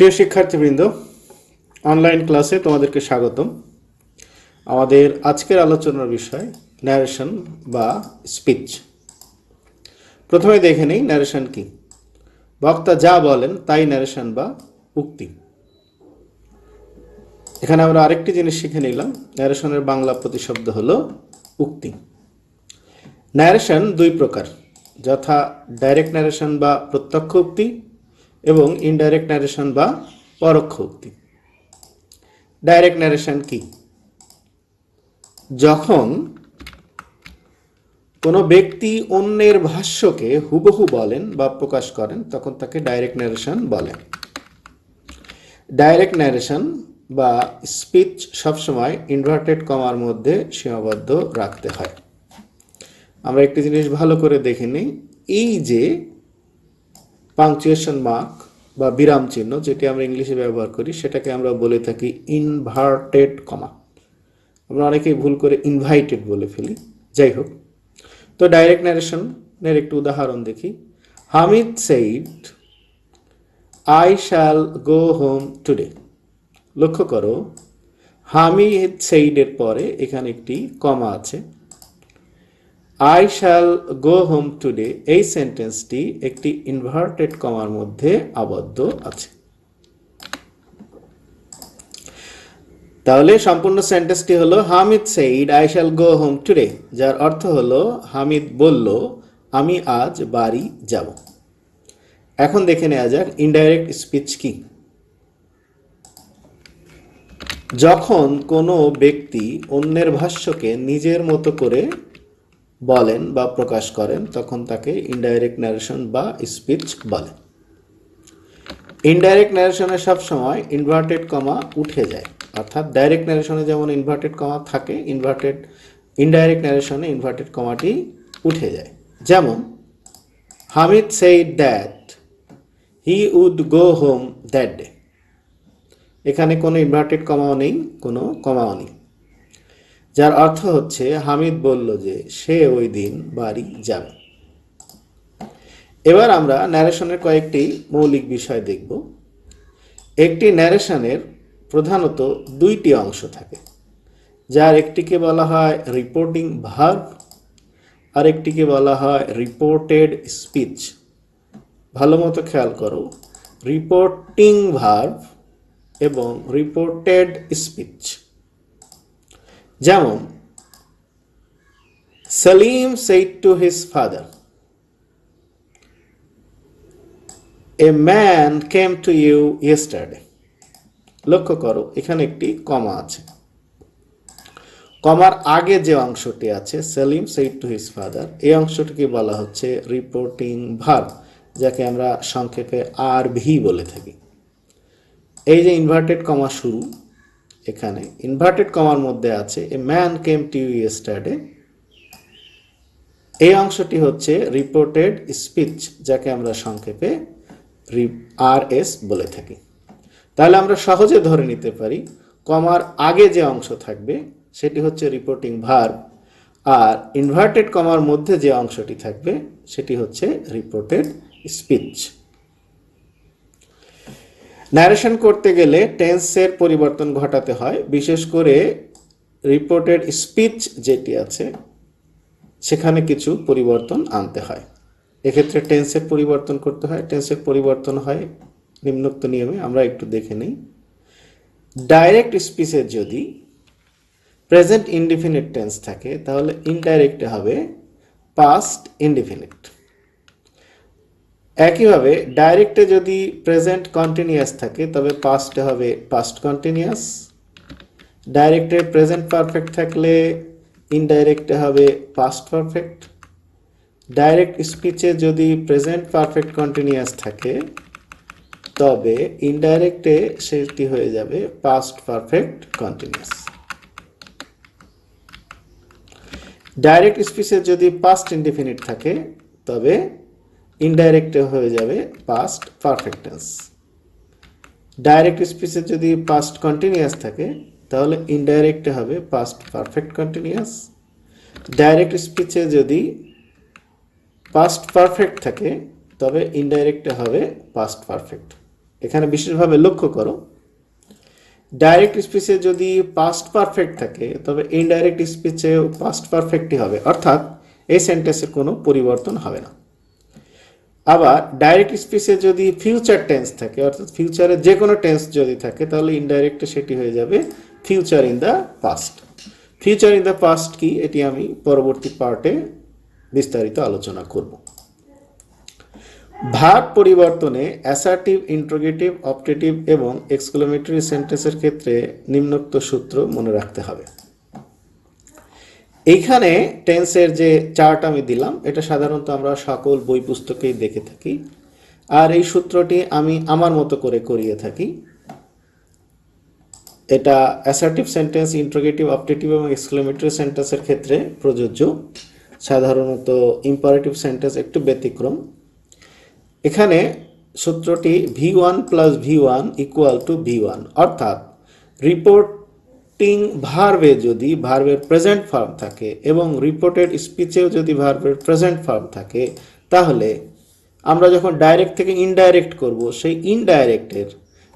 প্রিয় শিক্ষার্থীবৃন্দ, অনলাইন ক্লাসে তোমাদেরকে স্বাগতম। আমাদের আজকের আলোচনার বিষয় ন্যারেশন বা স্পিচ। প্রথমে দেখে নেই ন্যারেশন কি। বক্তা যা বলেন তাই ন্যারেশন বা উক্তি। এখানে আমরা আরেকটি জিনিস শিখে নিলাম, ন্যারেশনের বাংলা প্রতিশব্দ হলো উক্তি। ন্যারেশন দুই প্রকার, যথা ডাইরেক্ট ন্যারেশন বা প্রত্যক্ষ উক্তি এবং ইনডাইরেক্ট ন্যারেশন বা পরোক্ষ উক্তি। ডাইরেক্ট ন্যারেশন কি? যখন কোনো ব্যক্তি অন্যের ভাষ্যকে হুবহু বলেন বা প্রকাশ করেন তখন তাকে ডাইরেক্ট ন্যারেশন বলে। ডাইরেক্ট ন্যারেশন বা স্পিচ সবসময় ইনভার্টেড কমার মধ্যে সীমাবদ্ধ রাখতে হয়। আমরা একটি জিনিস ভালো করে দেখে নিই, এই যে পাংচুয়েশন মার্ক বা বিরাম চিহ্ন যেটি আমরা ইংলিশে ব্যবহার করি সেটাকে আমরা বলে থাকি ইনভার্টেড কমা। আমরা অনেকেই ভুল করে ইনভাইটেড বলে ফেলি। যাই হোক, তো ডাইরেক্ট ন্যারেশনের একটু উদাহরণ দেখি। Hamid said I shall go home today. লক্ষ্য করো, হামিদ সেইডের পরে এখানে একটি কমা আছে। I shall go home today এই সেন্টেন্সটি একটি ইনভার্টেড কমার মধ্যে আবদ্ধ আছে। তাহলে সম্পূর্ণ সেন্টেন্সটি হলো Hamid said I shall go home today, যার অর্থ হলো হামিদ বলল আমি আজ বাড়ি যাব। এখন দেখে নেওয়া যাক ইনডাইরেক্ট স্পিচ কি। যখন কোনো ব্যক্তি অন্যের ভাষ্যকে নিজের মতো করে বলেন বা প্রকাশ করেন তখন তাকে ইনডাইরেক্ট ন্যারেশন বা স্পিচ বলে। ইনডাইরেক্ট ন্যারেশনে সবসময় ইনভার্টেড কমা উঠে যায়, অর্থাৎ ডাইরেক্ট ন্যারেশনে যেমন ইনভার্টেড কমা থাকে, ইনডাইরেক্ট ন্যারেশনে ইনভার্টেড কমাটি উঠে যায়। যেমন Hamid said that he would go home that day. এখানে কোনো ইনভার্টেড কমাও নেই, কোনো কমাও নেই, যার অর্থ হচ্ছে হামিদ বলল যে সে ওই দিন বাড়ি যাবে। এবার আমরা ন্যারেশনের কয়েকটি মৌলিক বিষয় দেখব। একটি ন্যারেশনের প্রধানত দুইটি অংশ থাকে, যার একটিকে বলা হয় রিপোর্টিং ভার্ব আর একটিকে বলা হয় রিপোর্টেড স্পিচ। ভালো মতো খেয়াল করো, রিপোর্টিং ভার্ব এবং রিপোর্টেড স্পিচ। যেমন Salim said to his father, a man came to you yesterday. লক্ষ্য করো, এখানে একটি কমা আছে। কমার আগে যে অংশটি আছে Salim said to his father, এই অংশটিকে বলা হচ্ছে রিপোর্টিং ভার্ব, যাকে আমরা সংক্ষেপে আরভি বলে থাকি। এই যে ইনভার্টেড কমা শুরু, এখানে ইনভার্টেড কমার মধ্যে আছে a man came to you yesterday, এই অংশটি হচ্ছে রিপোর্টেড স্পিচ, যাকে আমরা সংক্ষেপে আরএস বলে থাকি। তাহলে আমরা সহজে ধরে নিতে পারি কমার আগে যে অংশ থাকবে সেটি হচ্ছে রিপোর্টিং ভার্ব, আর ইনভার্টেড কমার মধ্যে যে অংশটি থাকবে সেটি হচ্ছে রিপোর্টেড স্পিচ। ন্যারেশন করতে গেলে টেন্সের পরিবর্তন ঘটাতে হয়, বিশেষ করে রিপোর্টেড স্পিচ যেটি আছে সেখানে কিছু পরিবর্তন আনতে হয়। এক্ষেত্রে টেন্সের পরিবর্তন করতে হয়। টেন্সের পরিবর্তন হয় নিম্নোক্ত নিয়মে, আমরা একটু দেখে নিই। ডাইরেক্ট স্পিচের যদি প্রেজেন্ট ইনডিফিনিট টেন্স থাকে তাহলে ইনডাইরেক্টে হবে পাস্ট ইনডিফিনিট। একইভাবে ডাইরেক্টে যদি প্রেজেন্ট কন্টিনিউয়াস থাকে তবে পাস্টে হবে পাস্ট কন্টিনিউয়াস। ডাইরেক্টে প্রেজেন্ট পারফেক্ট থাকলে ইনডাইরেক্টে হবে পাস্ট পারফেক্ট। ডাইরেক্ট স্পিচে যদি প্রেজেন্ট পারফেক্ট কন্টিনিউয়াস থাকে তবে ইনডাইরেক্টে সেটি হয়ে যাবে পাস্ট পারফেক্ট কন্টিনিউয়াস। ডাইরেক্ট স্পিচে যদি পাস্ট ইনডিফিনিট থাকে তবে ইনডাইরেক্টে হয়ে যাবে পাস্ট পারফেক্ট টেন্স। ডাইরেক্ট স্পিচে যদি পাস্ট কন্টিনিউয়াস থাকে তাহলে ইনডাইরেক্টে হবে পাস্ট পারফেক্ট কন্টিনিউয়াস। ডাইরেক্ট স্পিচে যদি পাস্ট পারফেক্ট থাকে তবে ইনডাইরেক্টে হবে পাস্ট পারফেক্ট। এখানে বিশেষভাবে লক্ষ্য করো, ডাইরেক্ট স্পিচে যদি পাস্ট পারফেক্ট থাকে তবে ইনডাইরেক্ট স্পিচেও পাস্ট পারফেক্টই হবে, অর্থাৎ এই সেন্টেন্সের কোনো পরিবর্তন হবে না। আবার ডাইরেক্ট স্পিচে যদি ফিউচার টেন্স থাকে, অর্থাৎ ফিউচারে যে কোনো টেন্স যদি থাকে, তাহলে ইনডাইরেক্টে সেটি হয়ে যাবে future in the past. Future in the past কি, এটি আমি পরবর্তী পার্টে বিস্তারিত আলোচনা করব। ভার্ব পরিবর্তনে অ্যাসার্টিভ, ইন্ট্রোগেটিভ, অপটেটিভ এবং এক্সক্লেমেটরি সেন্টেন্সের ক্ষেত্রে নিম্নোক্ত সূত্র মনে রাখতে হবে। এইখানে টেন্সের যে চার্ট আমি দিলাম, এটা সাধারণত আমরা সকল বই পুস্তকেই দেখে থাকি, আর এই সূত্রটি আমি আমার মতো করে করিয়ে থাকি। এটা অ্যাসার্টিভ সেন্টেন্স, ইন্ট্রোগেটিভ, অপটেটিভ এবং এক্সক্লেমেটরি সেন্টেন্সের ক্ষেত্রে প্রযোজ্য। সাধারণত ইম্পারেটিভ সেন্টেন্স একটু ব্যতিক্রম। এখানে সূত্রটি V1 plus V1 equal to V1, অর্থাৎ রিপোর্টিং ভার্বে যদি ভার্বের প্রেজেন্ট ফর্ম থাকে এবং রিপোর্টেড স্পিচেও যদি ভার্বের প্রেজেন্ট ফর্ম থাকে, তাহলে আমরা যখন ডাইরেক্ট থেকে ইনডাইরেক্ট করব, সেই ইনডাইরেক্টের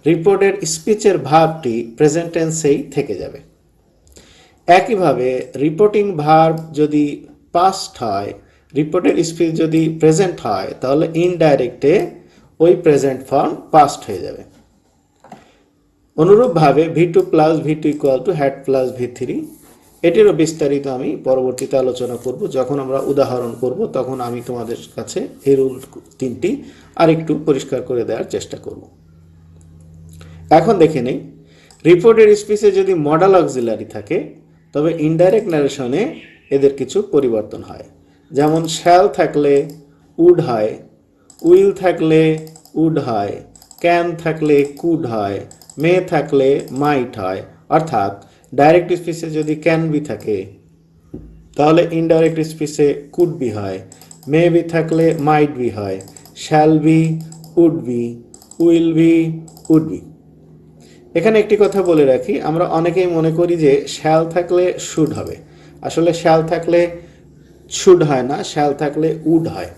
রিপোর্টেড স্পিচের ভার্বটি প্রেজেন্ট টেন্সেই থেকে যাবে। একইভাবে রিপোর্টিং ভার্ব যদি পাস্ট হয়, রিপোর্টেড স্পিচ যদি প্রেজেন্ট হয়, তাহলে ইনডাইরেক্টে ওই প্রেজেন্ট ফর্ম পাস্ট হয়ে যাবে। অনুরূপভাবে V2 plus V2 equal to had plus V3, এটিরও বিস্তারিত আমি পরবর্তীতে আলোচনা করব। যখন আমরা উদাহরণ করব তখন আমি তোমাদের কাছে এই রুল তিনটি আরেকটু পরিষ্কার করে দেওয়ার চেষ্টা করব। এখন দেখে নেই, রিপোর্টেড স্পিচে যদি মডাল অক্সিলারি থাকে তবে ইনডাইরেক্ট ন্যারেশনে এদের কিছু পরিবর্তন হয়। যেমন শ্যাল থাকলে উড হয়, উইল থাকলে উড হয়, ক্যান থাকলে কুড হয়, মে থাকলে মাইট হয়। অর্থাৎ ডাইরেক্ট স্পিচে যদি ক্যান বি থাকে তাহলে ইনডাইরেক্ট স্পিচে কুড বি হয়, মে বি থাকলে মাইট বি হয়, shall be would be, will be would be. এখানে একটি কথা বলে রাখি, আমরা অনেকেই মনে করি যে শ্যাল থাকলে শুড হবে। আসলে শ্যাল থাকলে শুড হয় না, শ্যাল থাকলে উড হয়।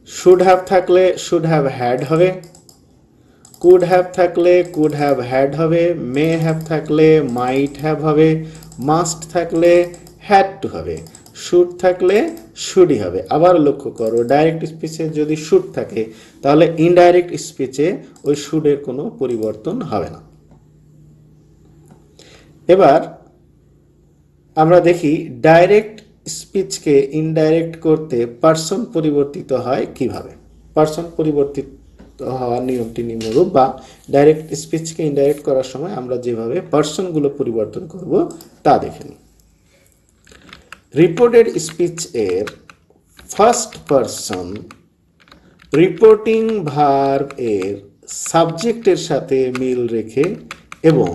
শুড হ্যাভ থাকলে শুড হ্যাভ হ্যাড হবে, কুড হ্যাভ থাকলে কুড হ্যাভ হ্যাড হবে, মে হ্যাভ থাকলে মাইট হ্যাভ হবে, মাস্ট থাকলে হ্যাড টু হবে, শুড থাকলে শুডই হবে। আবার লক্ষ্য করো, ডাইরেক্ট স্পিচে যদি শুড থাকে তাহলে ইনডাইরেক্ট স্পিচে ওই শুডের কোনো পরিবর্তন হবে না। এবার আমরা দেখি ডাইরেক্ট স্পিচকে ইনডাইরেক্ট করতে পার্সন পরিবর্তিত হয় কিভাবে। পার্সন পরিবর্তিত হওয়ার নিয়মটি নিম্নরূপ, বা ডাইরেক্ট স্পিচকে ইনডাইরেক্ট করার সময় আমরা যেভাবে পার্সনগুলো পরিবর্তন করব তা দেখে নিই। রিপোর্টেড স্পিচ এর ফার্স্ট পার্সন রিপোর্টিং ভার্ব এর সাবজেক্টের সাথে মিল রেখে এবং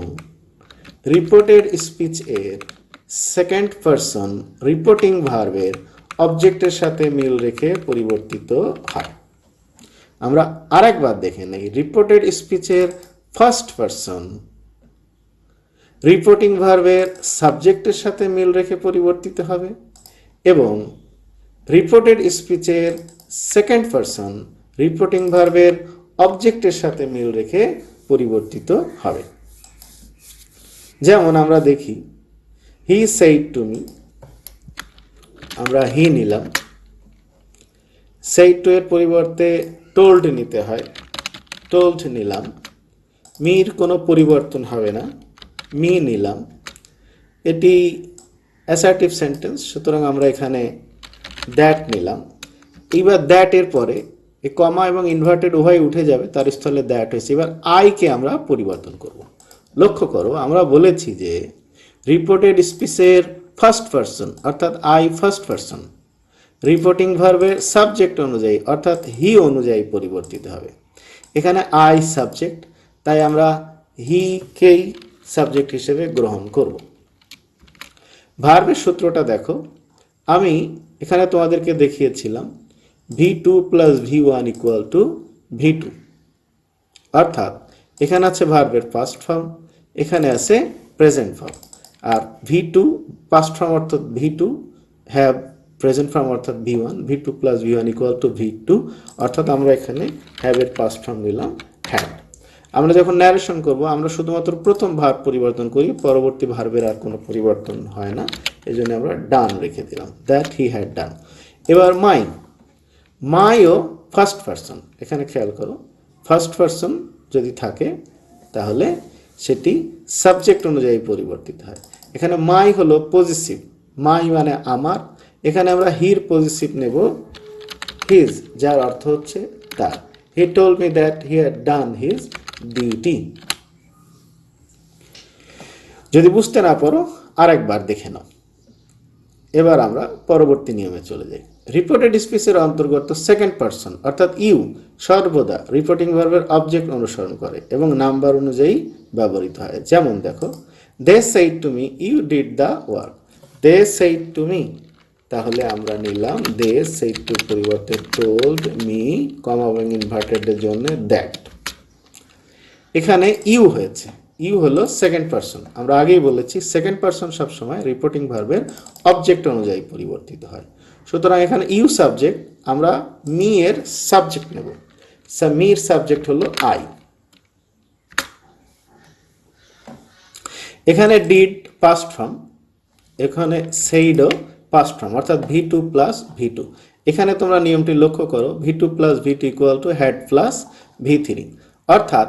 রিপোর্টেড স্পিচ এর সেকেন্ড পার্সন রিপোর্টিং ভার্বের অবজেক্টের সাথে মিল রেখে পরিবর্তিত হয়। আমরা আরেকবার দেখে নেই, রিপোর্টেড স্পিচের ফার্স্ট পার্সন রিপোর্টিং ভার্বের সাবজেক্টের সাথে মিল রেখে পরিবর্তিত হবে এবং রিপোর্টেড স্পিচের সেকেন্ড পার্সন রিপোর্টিং ভার্বের অবজেক্টের সাথে মিল রেখে পরিবর্তিত হবে। যেমন আমরা দেখি, হি সেইড টু মি, আমরা হি নিলাম, সেইড টু এর পরিবর্তে টোল্ড নিতে হয়, টোল্ড নিলাম, মির কোনো পরিবর্তন হবে না, মি নিলাম। এটি অ্যাসার্টিভ সেন্টেন্স, সুতরাং আমরা এখানে দ্যাট নিলাম। এবার দ্যাট এর পরে এই কমা এবং ইনভার্টেড উভয় উঠে যাবে, তার স্থলে দ্যাট হয়েছে। এবার আইকে আমরা পরিবর্তন করব। লক্ষ্য করো, আমরা বলেছি যে রিপোর্টেড স্পিচের ফার্স্ট পার্সন অর্থাৎ আই ফার্স্ট পার্সন রিপোর্টিং ভার্বের সাবজেক্ট অনুযায়ী অর্থাৎ হি অনুযায়ী পরিবর্তিত হবে। এখানে আই সাবজেক্ট, তাই আমরা হি কেই সাবজেক্ট হিসেবে গ্রহণ করব। ভার্বের সূত্রটা দেখো, আমি এখানে তোমাদেরকে দেখিয়েছিলাম V2 plus V1 equal to V2, অর্থাৎ এখানে আছে ভার্বের পাস্ট ফর্ম, এখানে আছে প্রেজেন্ট ফর্ম। আর V2 পাস্ট ফর্ম অর্থাৎ V2 হ্যাভ প্রেজেন্ট ফর্ম অর্থাৎ V1, V2 plus V1 equal to V2, অর্থাৎ আমরা এখানে হ্যাভের পাস্ট ফর্ম নিলাম হ্যাড। আমরা যখন ন্যারেশন করব আমরা শুধুমাত্র প্রথম ভার্ব পরিবর্তন করি, পরবর্তী ভার্বের আর কোনো পরিবর্তন হয় না, এই জন্য আমরা ডান রেখে দিলাম, দ্যাট হি হ্যাড ডান। এবার মাইও ফার্স্ট পারসন, এখানে খেয়াল করো ফার্স্ট পারসন যদি থাকে তাহলে সেটি সাবজেক্ট অনুযায়ী পরিবর্তিত হয়। এখানে মাই হলো পজিটিভ, মাই মানে আমার, এখানে আমরা হির পজিটিভ নেব হিজ, যার অর্থ হচ্ছে তার। He told me that he had done his duty. যদি বুঝতে না পারো আরেকবার দেখে নাও। এবার আমরা পরবর্তী নিয়মে চলে যাই। রিপোর্টেড স্পিচের অন্তর্গত সেকেন্ড পারসন অর্থাৎ ইউ সর্বদা রিপোর্টিং ভার্বের অবজেক্ট অনুসরণ করে এবং নাম্বার অনুযায়ী ব্যবহৃত হয়। যেমন দেখো, they said to me you did the work, they said to me, তাহলে আমরা নিলাম দে সেইড টু পরিবর্তে টোল্ড মি, কমা এবং ইনভার্টেডের জন্য দ্যাট। এখানে ইউ হয়েছে, ইউ হলো সেকেন্ড পারসন। আমরা আগেই বলেছি সেকেন্ড পারসন সবসময় রিপোর্টিং ভার্বের অবজেক্ট অনুযায়ী পরিবর্তিত হয়। সুতরাং এখানে ইউ সাবজেক্ট, আমরা মি এর সাবজেক্ট নেব, মির সাবজেক্ট হলো আই। এখানে ডিড পাস্ট ফর্ম, এখানে সেইডও পাস্ট ফর্ম, অর্থাৎ V2 প্লাস V2। এখানে তোমরা নিয়মটি লক্ষ্য করো, V2 plus V2 equal to had plus V3, অর্থাৎ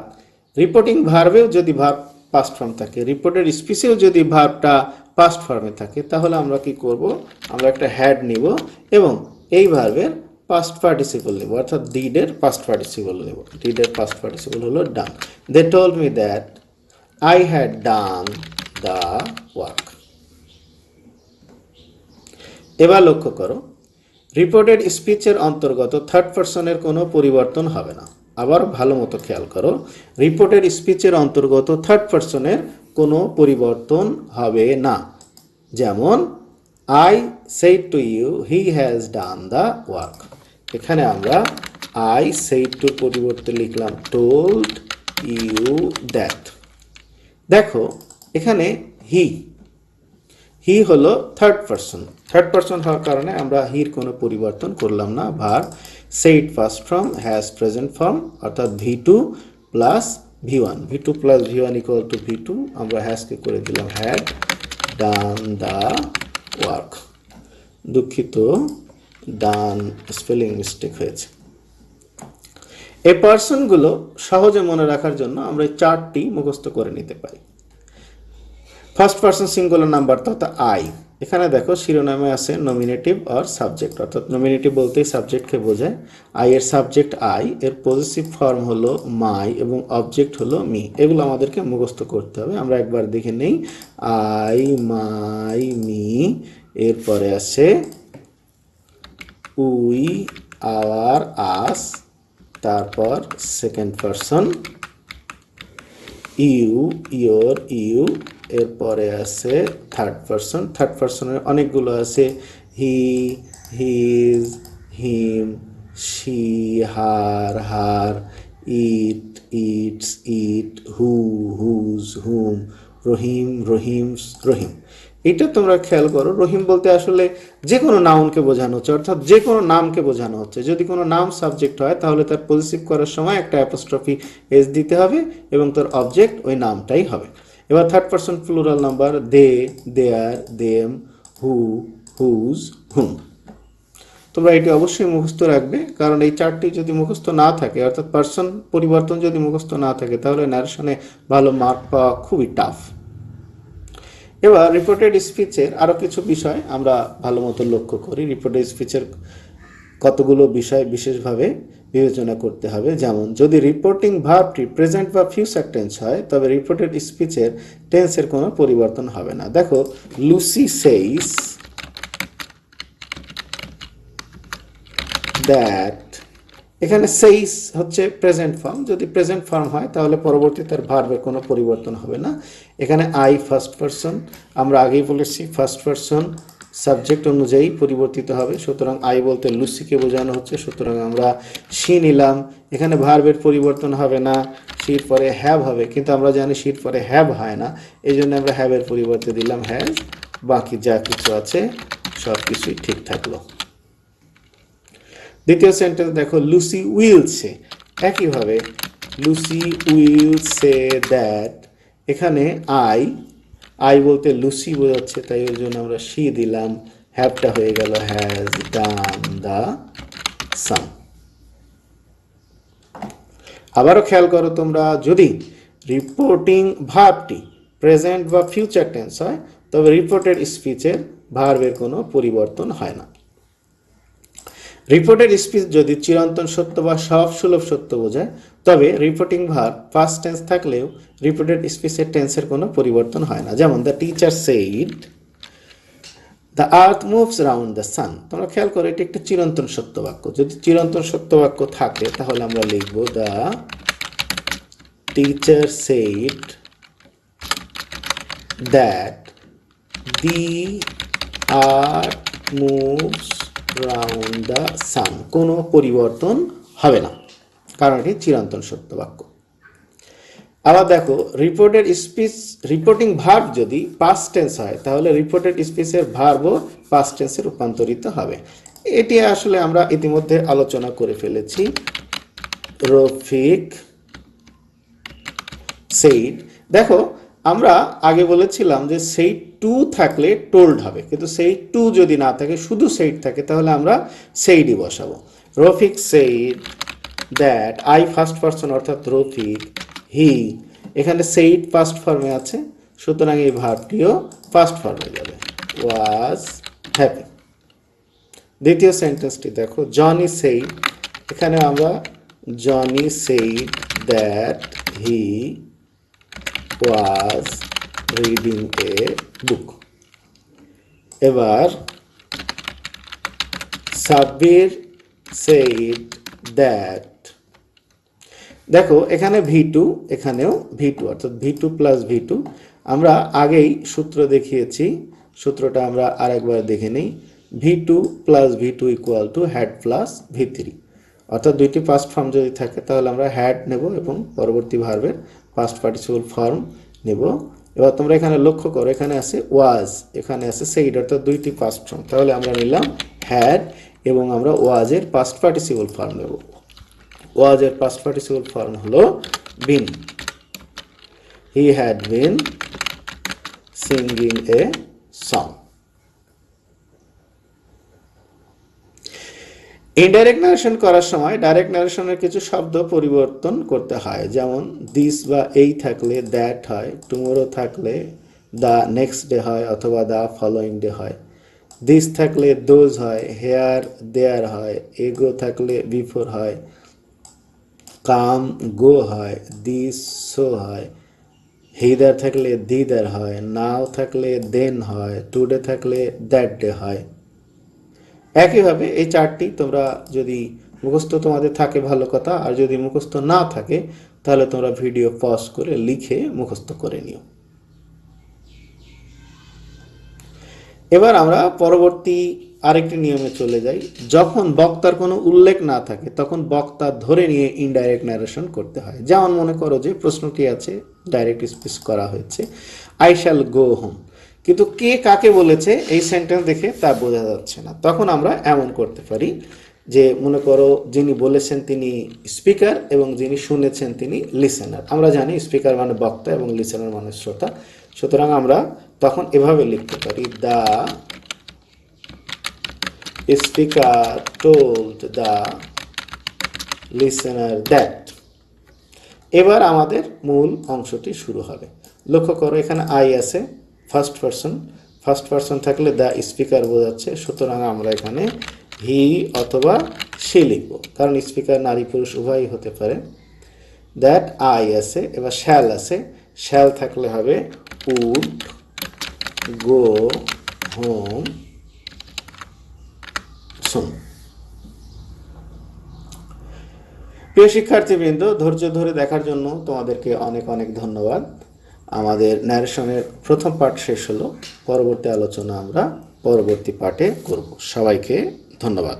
রিপোর্টিং ভার্বেও যদি ভার্ব পাস্ট ফর্ম থাকে, রিপোর্টেড স্পিচেও যদি ভার্বটা পাস্ট ফর্মে থাকে, তাহলে আমরা কি করব, আমরা একটা হ্যাড নিব এবং এই ভার্বের পাস্ট পার্টিসিপল নেব, অর্থাৎ ডিডের পাস্ট পার্টিসিপল নেব। ডিডের পাস্ট পার্টিসিপল হলো done. They told me that I had done the work. এবার লক্ষ্য করো, রিপোর্টেড স্পিচের অন্তর্গত থার্ড পারসনের কোনো পরিবর্তন হবে না। আবার ভালো মতো খেয়াল করো, রিপোর্টেড স্পিচের অন্তর্গত থার্ড পারসনের কোনো পরিবর্তন হবে না। যেমন I said to you he has done the work, এখানে আমরা আই সেইড টুর পরিবর্তে লিখলাম টোল্ড ইউ দ্যাট। দেখো এখানে হি হলো থার্ড পারসন হওয়ার কারণে আমরা হির কোনো পরিবর্তন করলাম না। Verb said first form, has present form, অর্থাৎ V2 plus V1, V2 plus V1 equal to V2, আমরা হ্যাজকে করে দিলাম হ্যাড ডান দ্য ওয়ার্ক। দুঃখিত, ডান স্পেলিং মিস্টেক হয়েছে। এই পার্সনগুলো সহজে মনে রাখার জন্য আমরা এই চারটি মুখস্থ করে নিতে পারি। ফার্স্ট পারসন সিঙ্গুলার নাম্বার তথা আই, এখানে দেখো শিরোনামে আছে নমিনেটিভ আর সাবজেক্ট, অর্থাৎ নমিনেটিভ বলতেই সাবজেক্টকে বোঝায়। আই এর সাবজেক্ট আই, এর পজিটিভ ফর্ম হলো মাই এবং অবজেক্ট হলো মি। এগুলো আমাদেরকে মুখস্থ করতে হবে। আমরা একবার দেখে নেই, আই মাই মি, এরপরে আছে উই আওয়ার আস, তারপর second person you your you, এরপরে আছে থার্ড পারসনের অনেকগুলো আছে, he his him, she her it its it, who whose whom, Rahim Rahim's Rahim. এটা তোমরা খেয়াল করো, রহিম বলতে আসলে যে কোনো নাউনকে বোঝানো হচ্ছে, অর্থাৎ যে কোনো নামকে বোঝানো হচ্ছে। যদি কোনো নাম সাবজেক্ট হয় তাহলে তার পজিটিভ করার সময় একটা অ্যাপোস্ট্রফি এস দিতে হবে এবং তার অবজেক্ট ওই নামটাই হবে। এবার থার্ড পারসন প্লুরাল নাম্বার দে, দেয়ার, দেম, হু, হুজ, হুম। তোমরা এটি অবশ্যই মুখস্থ রাখবে, কারণ এই চারটি যদি মুখস্থ না থাকে, অর্থাৎ পার্সন পরিবর্তন যদি মুখস্থ না থাকে, তাহলে ন্যারেশনে ভালো মার্ক পাওয়া খুবই টাফ। এবার রিপোর্টেড স্পিচের আরও কিছু বিষয় আমরা ভালো মতো লক্ষ্য করি। রিপোর্টেড স্পিচের কতগুলো বিষয় বিশেষভাবে বিবেচনা করতে হবে। যেমন যদি রিপোর্টিং ভার্বটি প্রেজেন্ট বা ফিউচার টেন্স হয়, তবে রিপোর্টেড স্পিচের টেন্সের কোনো পরিবর্তন হবে না। দেখো, লুসি সেইস দ্যাট, এখানে সেইস হচ্ছে প্রেজেন্ট ফর্ম। যদি প্রেজেন্ট ফর্ম হয় তাহলে পরবর্তী তার ভার্বের কোনো পরিবর্তন হবে না। এখানে আই ফার্স্ট পারসন, আমরা আগেই বলেছি ফার্স্ট পারসন সাবজেক্ট অনুযায়ী পরিবর্তিত হবে। সুতরাং আই বলতে লুসিকে বোঝানো হচ্ছে, সুতরাং আমরা শি নিলাম। এখানে ভার্বের পরিবর্তন হবে না, শির পরে হ্যাভ হবে, কিন্তু আমরা জানি শির পরে হ্যাভ হয় না, এই জন্য আমরা হ্যাভের পরিবর্তে দিলাম হ্যাজ। বাকি যা কিছু আছে সব কিছুই ঠিক থাকলো। দ্বিতীয় সেন্টেন্স দেখো, লুসি উইল সে। একইভাবে লুসি উইল সে দ্যাট, এখানে আই বলতে লুসি বোঝাচ্ছে, তাই ওই জন্য আমরা সি দিলাম, হ্যাভটা হয়ে গেল হ্যাজ ডান দ্য সাম। আবারও খেয়াল করো তোমরা, যদি রিপোর্টিং ভার্বটি প্রেজেন্ট বা ফিউচার টেন্স হয় তবে রিপোর্টেড স্পিচের ভার্বের কোনো পরিবর্তন হয় না। রিপোর্টেড স্পিচ যদি চিরন্তন সত্য বা সব সুলভ সত্য বোঝায় তবে রিপোর্টিং ভার্ব পাস্ট টেন্স থাকলেও রিপোর্টেড স্পিচের টেন্সের কোনো পরিবর্তন হয় না। যেমন the teacher said the earth moves round the sun. তোমরা খেয়াল করো, এটি একটি চিরন্তন সত্য বাক্য। যদি চিরন্তন সত্য বাক্য থাকে তাহলে আমরা লিখব the teacher said that the earth moves round the sun. কোনো পরিবর্তন হবে না, কারণ এটি চিরন্তন সত্য বাক্য। আবার দেখো, রিপোর্টেড স্পিচ রিপোর্টিং ভার্ব যদি পাস্ট টেন্স হয় তাহলে রিপোর্টেড স্পিচের ভার্বও পাস্ট টেন্সে রূপান্তরিত হবে। এটি আসলে আমরা ইতিমধ্যে আলোচনা করে ফেলেছি। রফিক সেইড, দেখো আমরা আগে বলেছিলাম যে সেইড টু থাকলে টোল্ড হবে, কিন্তু সেইড টু যদি না থাকে, শুধু সেইড থাকে, তাহলে আমরা সেইডই বসাবো। Rafiq said that, I first person অর্থাৎ রফিক, হি, এখানে সেইড ফার্স্ট ফর্মে আছে, সুতরাং এই ভার্বটিও ফার্স্ট ফর্মে যাবে, ওয়াজ হ্যাপি। দ্বিতীয় সেন্টেন্সটি দেখো, জনি সেইড, এখানে আমরা Johnny said that he was reading a book. এবার সাব্বির সেইড দ্যাট, দেখো এখানে ভি2, এখানেও ভি2, অর্থাৎ ভি2 প্লাস ভি2। আমরা আগেই সূত্র দেখিয়েছি, সূত্রটা আমরা আরেকবার দেখে নিই। V two plus V two equal to had plus ভি3, অর্থাৎ দুইটি পাস্ট ফর্ম যদি থাকে তাহলে আমরা হ্যাড নেব এবং পরবর্তী ভার্বের পাস্ট পার্টিসিপল ফর্ম নেব। এবার তোমরা এখানে লক্ষ্য করো, এখানে আছে ওয়াজ, এখানে আছে সেইড, অর্থাৎ দুইটি পাস্ট ফর্ম, তাহলে আমরা নিলাম হ্যাড এবং আমরা ওয়াজের পাস্ট পার্টিসিপল ফর্ম নেব। ওয়াজের পাস্ট পার্টিসিপল ফর্ম হলো been. He had been singing a song. Indirect narration করার সময় ডাইরেক্ট নারেশনের কিছু শব্দ পরিবর্তন করতে হয়, যেমন দিস বা এই থাকলে দ্যাট হয়, টুমোরো থাকলে দ্য নেক্সট ডে হয় অথবা দ্য ফলোয়িং ডে হয়, দিস থাকলে দোজ হয়, হেয়ার দেয়ার হয়, এগো থাকলে বিফোর হয়, কাম গো হয়, দিস সো হয়, হিদার থাকলে দিদার হয়, নাও থাকলে দেন হয়, টুডে থাকলে দ্যাট ডে হয়। একইভাবে এই চারটি তোমরা যদি মুখস্থ তোমাদের থাকে ভালো কথা, আর যদি মুখস্থ না থাকে তাহলে তোমরা ভিডিও পজ করে লিখে মুখস্থ করে নিও। এবার আমরা পরবর্তী আরেকটি নিয়মে চলে যাই। যখন বক্তার কোনো উল্লেখ না থাকে তখন বক্তা ধরে নিয়ে ইনডাইরেক্ট ন্যারেশন করতে হয়। যেমন মনে করো যে প্রশ্নটি আছে, ডাইরেক্ট স্পিচ করা হয়েছে, আই শ্যাল গো হোম, কিন্তু কে কাকে বলেছে এই সেন্টেন্স দেখে তা বোঝা যাচ্ছে না। তখন আমরা এমন করতে পারি যে মনে করো যিনি বলেছেন তিনি স্পিকার এবং যিনি শুনেছেন তিনি লিসেনার। আমরা জানি স্পিকার মানে বক্তা এবং লিসেনার মানে শ্রোতা, সুতরাং আমরা তখন এভাবে লিখতে পারি, the speaker told the listener that. এবার আমাদের মূল অংশটি শুরু হবে। লক্ষ্য করো এখানে আই আছে, ফার্স্ট পারসন থাকলে দ্য স্পিকার বোঝাচ্ছে, সুতরাং আমরা এখানে হি অথবা সে লিখব, কারণ স্পিকার নারী পুরুষ উভয়ই হতে পারে। দ্যাট আই আছে, এবার শ্যাল আছে, শ্যাল থাকলে হবে উড গো হোম সুন। প্রিয় শিক্ষার্থীবৃন্দ, ধৈর্য ধরে দেখার জন্য তোমাদেরকে অনেক অনেক ধন্যবাদ। আমাদের ন্যারেশনের প্রথম পার্ট শেষ হলো, পরবর্তী আলোচনা আমরা পরবর্তী পার্টে করব। সবাইকে ধন্যবাদ।